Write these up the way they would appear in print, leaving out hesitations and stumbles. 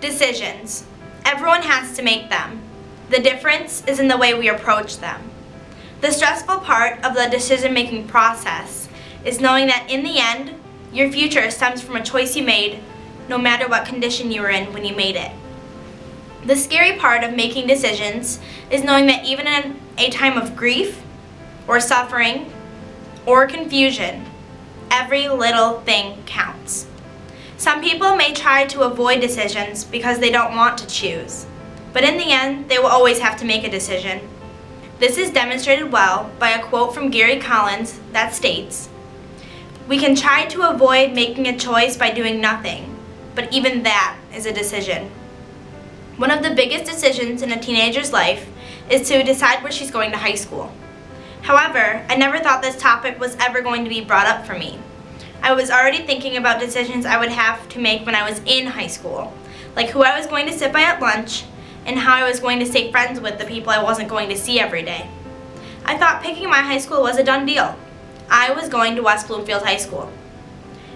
Decisions. Everyone has to make them. The difference is in the way we approach them. The stressful part of the decision-making process is knowing that in the end, your future stems from a choice you made, no matter what condition you were in when you made it. The scary part of making decisions is knowing that even in a time of grief, or suffering, or confusion, every little thing counts. Some people may try to avoid decisions because they don't want to choose, but in the end, they will always have to make a decision. This is demonstrated well by a quote from Gary Collins that states, "We can try to avoid making a choice by doing nothing, but even that is a decision." One of the biggest decisions in a teenager's life is to decide where she's going to high school. However, I never thought this topic was ever going to be brought up for me. I was already thinking about decisions I would have to make when I was in high school, like who I was going to sit by at lunch and how I was going to stay friends with the people I wasn't going to see every day. I thought picking my high school was a done deal. I was going to West Bloomfield High School.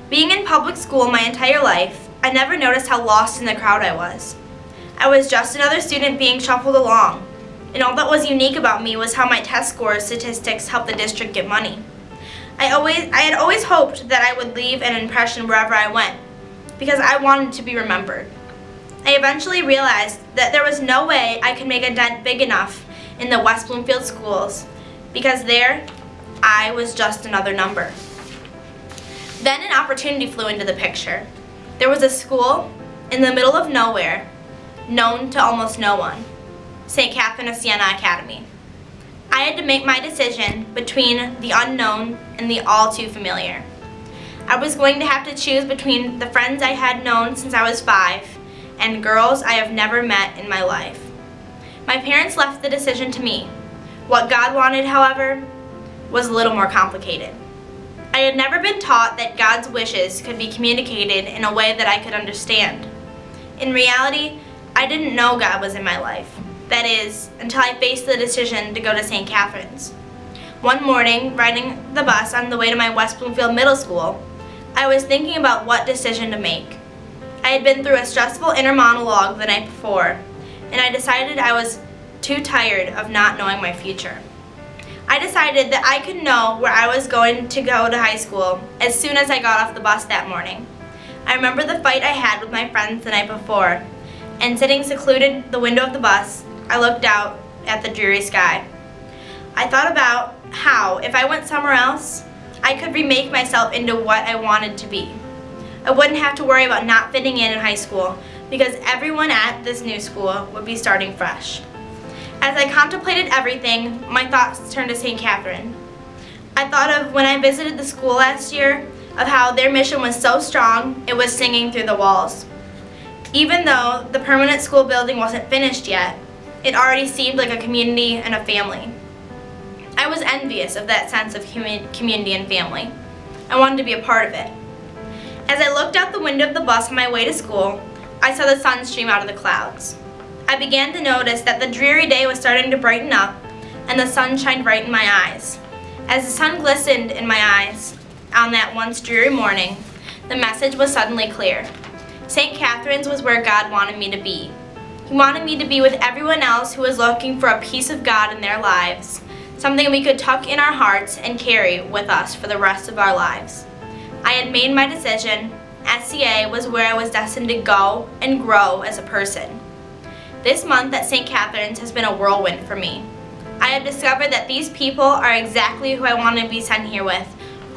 Being in public school my entire life, I never noticed how lost in the crowd I was. I was just another student being shuffled along, and all that was unique about me was how my test score statistics helped the district get money. I had always hoped that I would leave an impression wherever I went, because I wanted to be remembered. I eventually realized that there was no way I could make a dent big enough in the West Bloomfield schools, because there, I was just another number. Then an opportunity flew into the picture. There was a school in the middle of nowhere, known to almost no one, St. Catherine of Siena Academy. I had to make my decision between the unknown and the all too familiar. I was going to have to choose between the friends I had known since I was 5 and girls I have never met in my life. My parents left the decision to me. What God wanted, however, was a little more complicated. I had never been taught that God's wishes could be communicated in a way that I could understand. In reality, I didn't know God was in my life. That is, until I faced the decision to go to St. Catherine's. One morning, riding the bus on the way to my West Bloomfield Middle School, I was thinking about what decision to make. I had been through a stressful inner monologue the night before, and I decided I was too tired of not knowing my future. I decided that I could know where I was going to go to high school as soon as I got off the bus that morning. I remember the fight I had with my friends the night before, and sitting secluded in the window of the bus, I looked out at the dreary sky. I thought about how, if I went somewhere else, I could remake myself into what I wanted to be. I wouldn't have to worry about not fitting in high school because everyone at this new school would be starting fresh. As I contemplated everything, my thoughts turned to St. Catherine. I thought of when I visited the school last year, of how their mission was so strong it was singing through the walls. Even though the permanent school building wasn't finished yet, it already seemed like a community and a family. I was envious of that sense of community and family. I wanted to be a part of it. As I looked out the window of the bus on my way to school, I saw the sun stream out of the clouds. I began to notice that the dreary day was starting to brighten up and the sun shined bright in my eyes. As the sun glistened in my eyes on that once dreary morning, the message was suddenly clear. St. Catherine's was where God wanted me to be. He wanted me to be with everyone else who was looking for a piece of God in their lives, something we could tuck in our hearts and carry with us for the rest of our lives. I had made my decision. SCA was where I was destined to go and grow as a person. This month at St. Catherine's has been a whirlwind for me. I have discovered that these people are exactly who I want to be sent here with,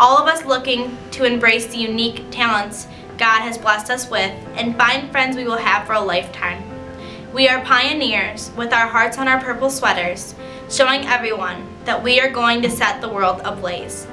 all of us looking to embrace the unique talents God has blessed us with and find friends we will have for a lifetime. We are pioneers with our hearts on our purple sweaters, showing everyone that we are going to set the world ablaze.